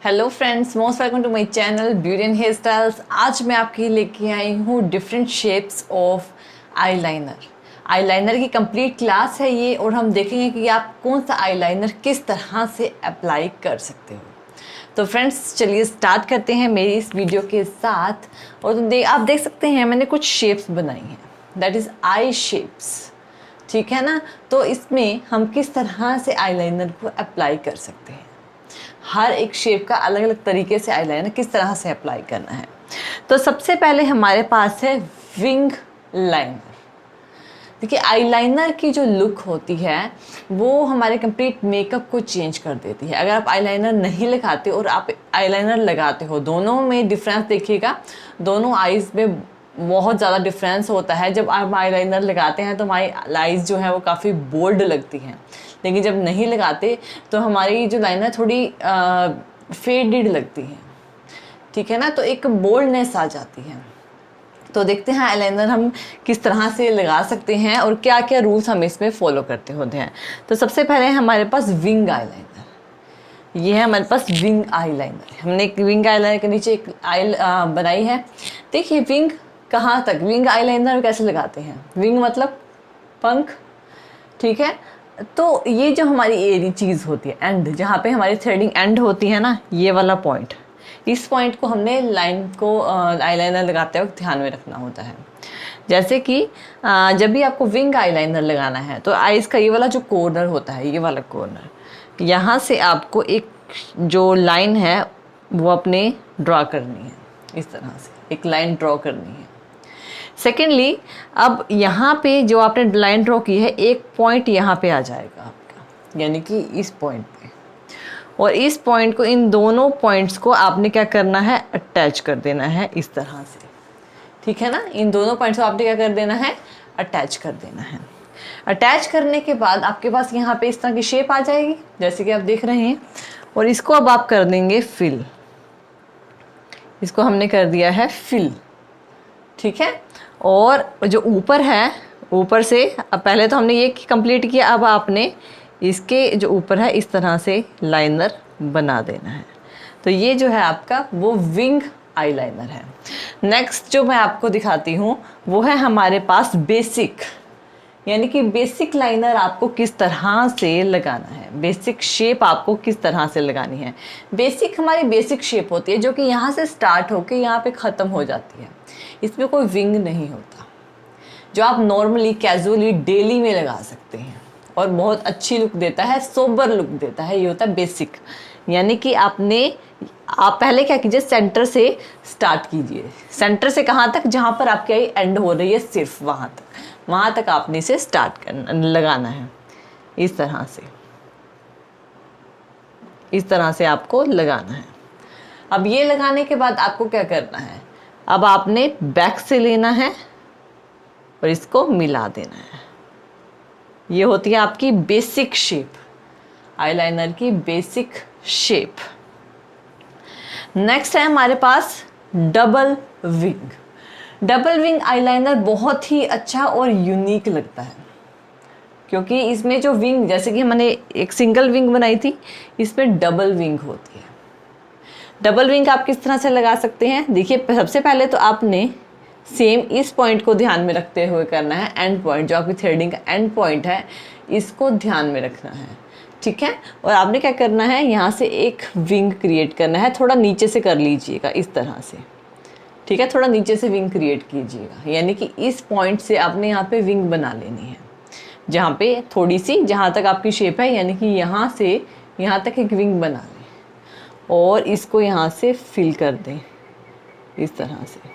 Hello friends, most welcome to my channel beauty and hair styles. आज मैं आपके लिए लेके आई हूँ different shapes of eyeliner. Eyeliner की कंप्लीट क्लास है ये, और हम देखेंगे कि आप कौन सा आईलाइनर किस तरह से अप्लाई कर सकते हो। तो फ्रेंड्स चलिए स्टार्ट करते हैं मेरी इस वीडियो के साथ। और आप देख सकते हैं मैंने कुछ शेप्स बनाई हैं, दैट इज़ आई शेप्स, ठीक है ना। तो इसमें हम किस तरह से आईलाइनर को अप्लाई कर सकते हैं, हर एक शेप का अलग अलग तरीके से आईलाइनर किस तरह से अप्लाई करना है। तो सबसे पहले हमारे पास है विंग लाइनर। देखिए, आईलाइनर की जो लुक होती है वो हमारे कंप्लीट मेकअप को चेंज कर देती है। अगर आप आईलाइनर नहीं लगाते और आप आईलाइनर लगाते हो, दोनों में डिफरेंस देखिएगा। दोनों आईज में बहुत ज़्यादा डिफरेंस होता है। जब आप आईलाइनर लगाते हैं तो हमारी आईज जो है वो काफ़ी बोल्ड लगती हैं, लेकिन जब नहीं लगाते तो हमारी जो लाइनर थोड़ी फेडेड लगती है, ठीक है ना। तो एक बोल्डनेस आ जाती है। तो देखते हैं आईलाइनर हम किस तरह से लगा सकते हैं और क्या क्या रूल्स हम इसमें फॉलो करते होते हैं। तो सबसे पहले हमारे पास विंग आईलाइनर। ये है हमारे पास विंग आईलाइनर। हमने एक विंग आईलाइनर के नीचे एक आई बनाई है। देखिए विंग कहाँ तक, विंग आईलाइनर कैसे लगाते हैं। विंग मतलब पंख, ठीक है। तो ये जो हमारी एरी चीज़ होती है, एंड जहाँ पे हमारी थ्रेडिंग एंड होती है ना, ये वाला पॉइंट, इस पॉइंट को हमने लाइन को आईलाइनर लगाते वक्त ध्यान में रखना होता है। जैसे कि जब भी आपको विंग आईलाइनर लगाना है तो आईज का ये वाला जो कॉर्नर होता है, ये वाला कॉर्नर, यहाँ से आपको एक जो लाइन है वो अपने ड्रॉ करनी है। इस तरह से एक लाइन ड्रॉ करनी है। सेकेंडली, अब यहाँ पे जो आपने लाइन ड्रॉ की है, एक पॉइंट यहाँ पे आ जाएगा आपका, यानी कि इस पॉइंट पे, और इस पॉइंट को, इन दोनों पॉइंट्स को आपने क्या करना है, अटैच कर देना है इस तरह से, ठीक है ना। इन दोनों पॉइंट्स को आपने क्या कर देना है, अटैच कर देना है। अटैच करने के बाद आपके पास यहाँ पे इस तरह की शेप आ जाएगी, जैसे कि आप देख रहे हैं। और इसको अब आप कर देंगे फिल। इसको हमने कर दिया है फिल, ठीक है। और जो ऊपर है, ऊपर से अब पहले तो हमने ये कंप्लीट किया, अब आपने इसके जो ऊपर है इस तरह से लाइनर बना देना है। तो ये जो है आपका वो विंग आईलाइनर है। नेक्स्ट जो मैं आपको दिखाती हूँ वो है हमारे पास बेसिक, यानी कि बेसिक लाइनर आपको किस तरह से लगाना है, बेसिक शेप आपको किस तरह से लगानी है। बेसिक हमारी बेसिक शेप होती है जो कि यहाँ से स्टार्ट होकर यहाँ पे ख़त्म हो जाती है। इसमें कोई विंग नहीं होता, जो आप नॉर्मली कैजुअली डेली में लगा सकते हैं और बहुत अच्छी लुक देता है, सोबर लुक देता है। ये होता है बेसिक। यानी कि आप पहले क्या कीजिए, सेंटर से स्टार्ट कीजिए। सेंटर से कहाँ तक, जहाँ पर आपकी आई एंड हो रही है, सिर्फ वहाँ तक आपने इसे स्टार्ट करना, लगाना है इस तरह से। इस तरह से आपको लगाना है। अब ये लगाने के बाद आपको क्या करना है, अब आपने बैक से लेना है और इसको मिला देना है। ये होती है आपकी बेसिक शेप, आईलाइनर की बेसिक शेप। नेक्स्ट है हमारे पास double wing. Double wing eyeliner बहुत ही अच्छा और यूनिक लगता है, क्योंकि इसमें जो विंग, जैसे कि हमने एक सिंगल विंग बनाई थी, इसमें डबल विंग होती है। डबल विंग आप किस तरह से लगा सकते हैं, देखिए सबसे पहले तो आपने सेम इस पॉइंट को ध्यान में रखते हुए करना है। एंड पॉइंट जो आपकी थ्रेडिंग का एंड पॉइंट है, इसको ध्यान में रखना है, ठीक है। और आपने क्या करना है, यहाँ से एक विंग क्रिएट करना है। थोड़ा नीचे से कर लीजिएगा इस तरह से, ठीक है। थोड़ा नीचे से विंग क्रिएट कीजिएगा, यानी कि इस पॉइंट से आपने यहाँ पे विंग बना लेनी है, जहाँ पे थोड़ी सी, जहाँ तक आपकी शेप है, यानी कि यहाँ से यहाँ तक एक विंग बना लें और इसको यहाँ से फिल कर दें इस तरह से।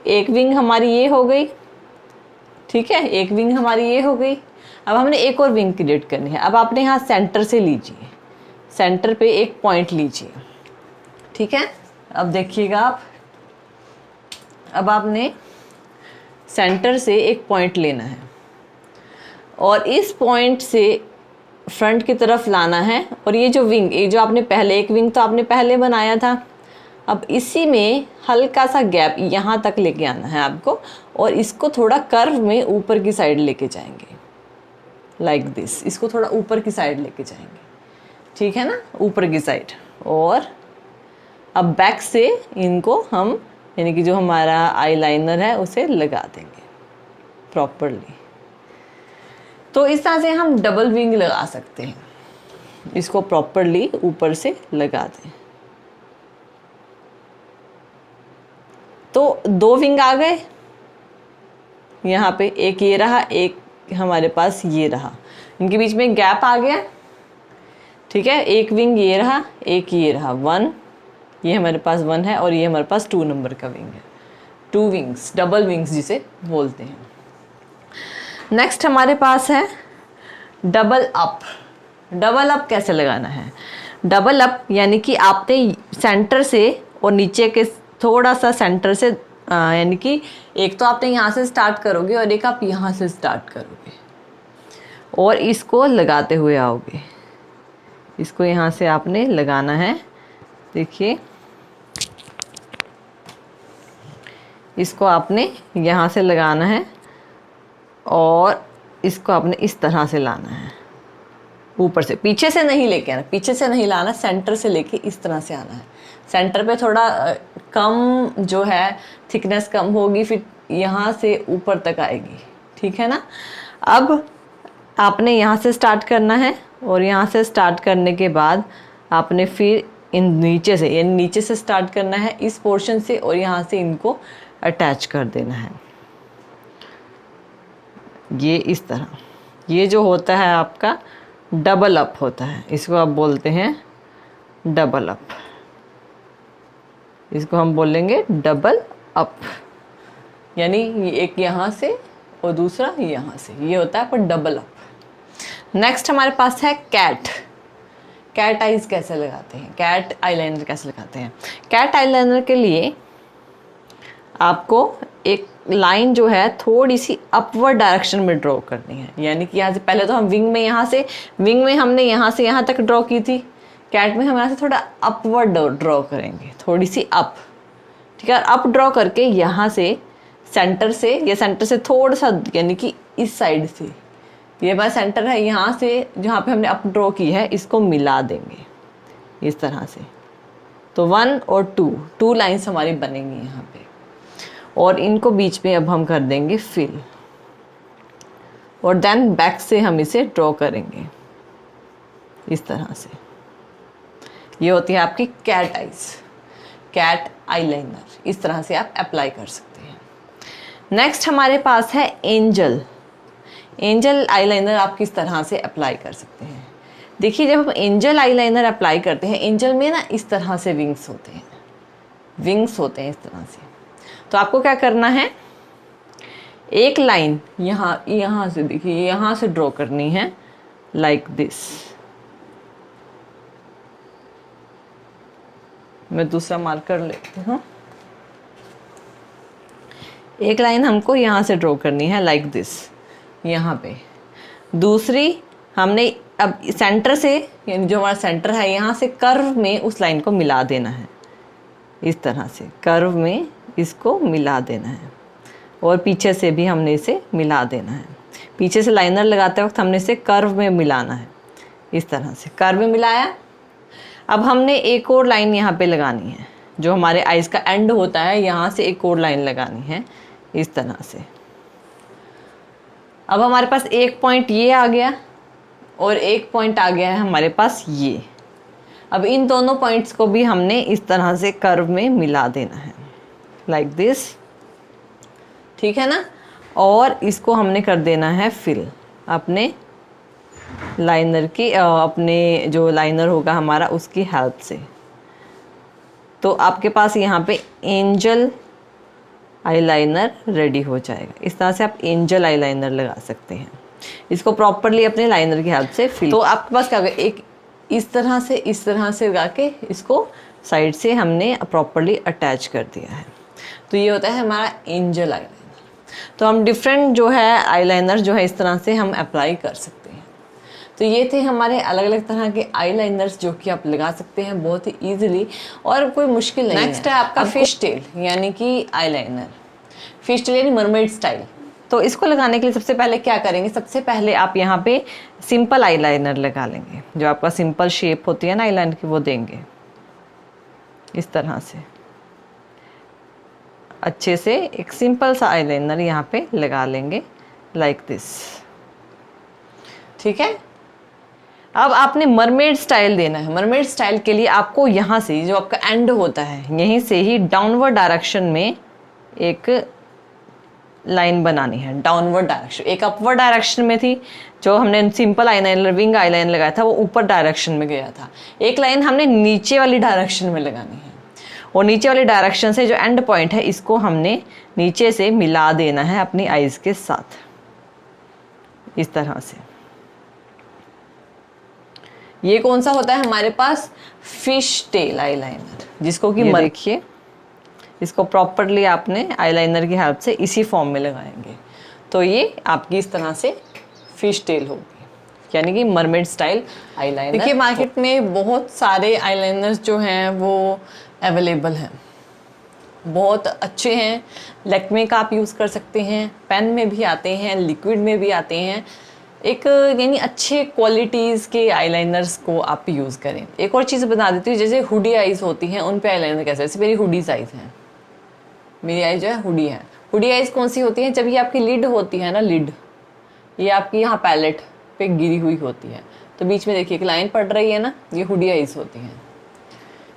एक विंग हमारी ये हो गई, ठीक है, एक विंग हमारी ये हो गई। अब हमने एक और विंग क्रिएट करनी है। अब आपने यहाँ सेंटर से लीजिए, सेंटर पे एक पॉइंट लीजिए, ठीक है। अब देखिएगा आप, अब आपने सेंटर से एक पॉइंट लेना है और इस पॉइंट से फ्रंट की तरफ लाना है। और ये जो विंग, ये जो आपने पहले, एक विंग तो आपने पहले बनाया था, अब इसी में हल्का सा गैप यहाँ तक लेके आना है आपको, और इसको थोड़ा कर्व में ऊपर की साइड लेके जाएंगे, लाइक दिस। इसको थोड़ा ऊपर की साइड लेके जाएंगे, ठीक है ना, ऊपर की साइड। और अब बैक से इनको हम यानी कि जो हमारा आईलाइनर है उसे लगा देंगे प्रॉपरली। तो इस तरह से हम डबल विंग लगा सकते हैं, इसको प्रॉपरली ऊपर से लगा दें। तो 2 विंग आ गए यहाँ पे, एक ये रहा, एक हमारे पास ये रहा, इनके बीच में गैप आ गया, ठीक है। एक विंग ये रहा, एक ये रहा, 1, ये हमारे पास 1 है और ये हमारे पास 2 नंबर का विंग है। 2 विंग्स, डबल विंग्स जिसे बोलते हैं। नेक्स्ट हमारे पास है डबल अप। डबल अप कैसे लगाना है? डबल अप यानी कि आपने सेंटर से और नीचे के थोड़ा सा सेंटर से यानी कि एक तो आपने यहाँ से स्टार्ट करोगे और एक आप यहाँ से स्टार्ट करोगे और इसको लगाते हुए आओगे। इसको यहाँ से आपने लगाना है, देखिए इसको आपने यहाँ से लगाना है और इसको आपने इस तरह से लाना है ऊपर से, पीछे से नहीं लेके आना, पीछे से नहीं लाना, सेंटर से लेके इस तरह से आना है। सेंटर पे थोड़ा कम जो है थिकनेस कम होगी, फिर यहाँ से ऊपर तक आएगी, ठीक है ना। अब आपने यहाँ से स्टार्ट करना है और यहाँ से स्टार्ट करने के बाद आपने फिर इन नीचे से, यानी नीचे से स्टार्ट करना है इस पोर्शन से और यहाँ से इनको अटैच कर देना है, ये इस तरह। ये जो होता है आपका डबल अप होता है, इसको आप बोलते हैं डबल अप, इसको हम बोलेंगे डबल अप, यानी एक यहाँ से और दूसरा यहाँ से, ये होता है पर डबल अप। नेक्स्ट हमारे पास है कैट। कैट आइज कैसे लगाते हैं, कैट आईलाइनर कैसे लगाते हैं? कैट आईलाइनर के लिए आपको एक लाइन जो है थोड़ी सी अपवर्ड डायरेक्शन में ड्रॉ करनी है, यानी कि यहाँ से पहले तो हम विंग में, यहाँ से विंग में हमने यहाँ से यहाँ तक ड्रॉ की थी, कैट में हम यहाँ से थोड़ा अपवर्ड ड्रॉ करेंगे, थोड़ी सी अप, ठीक है। अप ड्रॉ करके यहाँ से सेंटर से, या सेंटर से थोड़ा सा यानी कि इस साइड से, ये हमारा सेंटर है, यहाँ से जहाँ पे हमने अप ड्रॉ की है इसको मिला देंगे इस तरह से। तो 1 और 2 लाइन्स हमारी बनेंगी यहाँ पे और इनको बीच में अब हम कर देंगे फिल और देन बैक से हम इसे ड्रॉ करेंगे इस तरह से। ये होती है आपकी कैट आइज, कैट आईलाइनर, इस तरह से आप अप्लाई कर सकते हैं। नेक्स्ट हमारे पास है एंजल। एंजल आईलाइनर आप किस तरह से अप्लाई कर सकते हैं? देखिए जब हम एंजल आईलाइनर अप्लाई करते हैं, एंजल में ना इस तरह से विंग्स होते हैं, विंग्स होते हैं इस तरह से। तो आपको क्या करना है, एक लाइन यहाँ से, देखिए यहाँ से ड्रॉ करनी है लाइक दिस। मैं दूसरा मार्कर लेती हूँ। एक लाइन हमको यहाँ से ड्रॉ करनी है लाइक दिस, यहाँ पे। दूसरी हमने अब सेंटर से, यानी जो हमारा सेंटर है यहाँ से कर्व में उस लाइन को मिला देना है, इस तरह से कर्व में इसको मिला देना है और पीछे से भी हमने इसे मिला देना है। पीछे से लाइनर लगाते वक्त हमने इसे कर्व में मिलाना है, इस तरह से कर्व में मिलाया। अब हमने एक और लाइन यहाँ पे लगानी है, जो हमारे आइज का एंड होता है, यहाँ से एक और लाइन लगानी है इस तरह से। अब हमारे पास एक पॉइंट ये आ गया और एक पॉइंट आ गया है हमारे पास ये। अब इन दोनों पॉइंट्स को भी हमने इस तरह से कर्व में मिला देना है लाइक दिस, ठीक है ना। और इसको हमने कर देना है फिल अपने लाइनर की, अपने जो लाइनर होगा हमारा उसकी हेल्प से। तो आपके पास यहाँ पे एंजल आईलाइनर रेडी हो जाएगा। इस तरह से आप एंजल आईलाइनर लगा सकते हैं, इसको प्रॉपरली अपने लाइनर की हेल्प से फिल। तो आपके पास क्या होगा, एक इस तरह से लगा के इसको साइड से हमने प्रॉपरली अटैच कर दिया है। तो ये होता है हमारा एंजल आईलाइनर। तो हम डिफरेंट जो है आईलाइनर जो है इस तरह से हम अप्लाई कर सकते हैं। तो ये थे हमारे अलग अलग तरह के आईलाइनर्स जो कि आप लगा सकते हैं बहुत ही ईजिली और कोई मुश्किल नहीं है। नेक्स्ट है आपका फिश टेल यानी कि आईलाइनर। फिश टेल यानी मरमेड स्टाइल। तो इसको लगाने के लिए सबसे पहले क्या करेंगे, सबसे पहले आप यहाँ पे सिंपल आईलाइनर लगा लेंगे। जो आपका सिंपल शेप होती है ना आईलाइनर की, वो देंगे इस तरह से अच्छे से एक सिंपल सा आईलाइनर यहाँ पे लगा लेंगे लाइक दिस। ठीक है, अब आपने मरमेड स्टाइल देना है। मरमेड स्टाइल के लिए आपको यहाँ से जो आपका एंड होता है यहीं से ही डाउनवर्ड डायरेक्शन में एक लाइन बनानी है। डाउनवर्ड डायरेक्शन, एक अपवर्ड डायरेक्शन में थी जो हमने सिंपल आईलाइनर विंग आईलाइनर लगाया था, वो ऊपर डायरेक्शन में गया था। एक लाइन हमने नीचे वाली डायरेक्शन में लगानी है और नीचे वाली डायरेक्शन से जो एंड पॉइंट है इसको हमने नीचे से मिला देना है अपनी आईज के साथ, इस तरह से। ये कौन सा होता है हमारे पास? फिश टेल आईलाइनर, जिसको कि देखिए इसको प्रॉपरली आपने आईलाइनर की हेल्प से इसी फॉर्म में लगाएंगे तो ये आपकी इस तरह से फिश टेल होगी, यानी कि मरमेड स्टाइल आईलाइनर। देखिए मार्केट में बहुत सारे आईलाइनर्स जो हैं वो अवेलेबल हैं, बहुत अच्छे हैं। लैक्मे का आप यूज़ कर सकते हैं, पेन में भी आते हैं, लिक्विड में भी आते हैं। एक यानी अच्छे क्वालिटीज़ के आईलाइनर्स को आप यूज़ करें। एक और चीज़ बता देती हूँ, जैसे हुडी आइज़ होती हैं उन पे आईलाइनर कैसे, जैसे मेरी हुडीज आइज़ हैं, मेरी आइज़ जो है हुडी है। हुडी आइज़ कौन सी होती हैं? जब ये आपकी लिड होती है ना, लिड ये आपकी यहाँ पैलेट पे गिरी हुई होती है तो बीच में देखिए एक लाइन पड़ रही है ना, ये हुडी आइज़ होती हैं।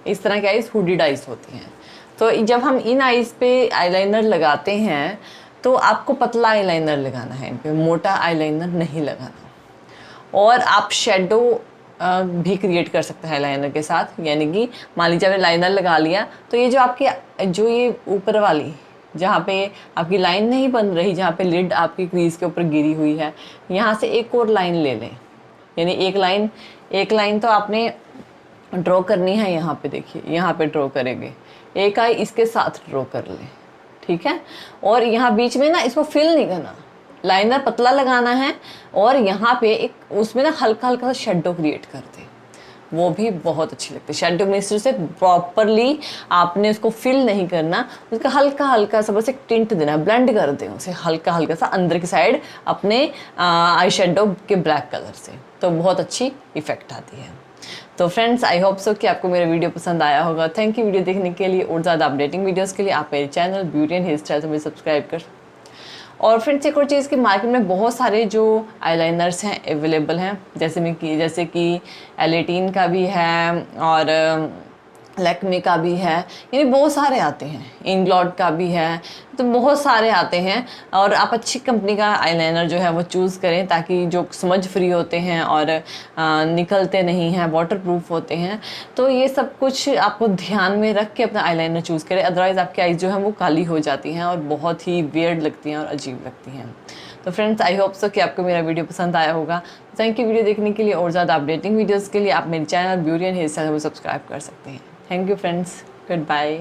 इस तरह की आइज़ हुडीड आइज़ होती हैं। तो जब हम इन आइज़ पे आईलाइनर लगाते हैं तो आपको पतला आईलाइनर लगाना है, इन पे मोटा आईलाइनर नहीं लगाना। और आप शेडो भी क्रिएट कर सकते हैं आईलाइनर के साथ, यानी कि मान लीजिए आपने लाइनर लगा लिया तो ये जो आपकी जो ये ऊपर वाली जहाँ पे आपकी लाइन नहीं बन रही, जहाँ पे लिड आपकी क्रीज के ऊपर गिरी हुई है, यहाँ से एक और लाइन ले लें। यानी एक लाइन तो आपने ड्रॉ करनी है, यहाँ पे देखिए यहाँ पे ड्रॉ करेंगे, एक आई इसके साथ ड्रॉ कर लें। ठीक है, और यहाँ बीच में ना इसको फिल नहीं करना, लाइनर पतला लगाना है और यहाँ पे एक उसमें ना हल्का हल्का सा शेडो क्रिएट कर दे, वो भी बहुत अच्छी लगती है। शेडो में से प्रॉपरली आपने उसको फिल नहीं करना, उसका हल्का हल्का सा बस एक टिंट देना, ब्लेंड कर दें उसे हल्का हल्का सा अंदर की साइड अपने आई शेडो के ब्लैक कलर से, तो बहुत अच्छी इफेक्ट आती है। तो फ्रेंड्स आई होप सो कि आपको मेरा वीडियो पसंद आया होगा। थैंक यू वीडियो देखने के लिए, और ज़्यादा अपडेटिंग वीडियोस के लिए आप मेरे channel beauty and hair style से मुझे सब्सक्राइब कर। और फ्रेंड्स एक और चीज़ की मार्केट में बहुत सारे जो आईलाइनर्स हैं अवेलेबल हैं, जैसे कि L18 का भी है और लैक्मे का भी है, यानी बहुत सारे आते हैं, इंग्लॉट का भी है, तो बहुत सारे आते हैं। और आप अच्छी कंपनी का आईलाइनर जो है वो चूज़ करें ताकि जो समझ फ्री होते हैं और निकलते नहीं हैं, वाटरप्रूफ होते हैं। तो ये सब कुछ आपको ध्यान में रख के अपना आईलाइनर चूज़ करें, अदरवाइज़ आपकी आईज जो है वो काली हो जाती हैं और बहुत ही वियर्ड लगती हैं और अजीब लगती हैं। तो फ्रेंड्स आई होप सो कि आपको मेरा वीडियो पसंद आया होगा। थैंक यू वीडियो देखने के लिए, और ज़्यादा अपडेटिंग वीडियोज़ के लिए आप मेरे channel beauty and hair style को सब्सक्राइब कर सकते हैं। Thank you friends. Goodbye.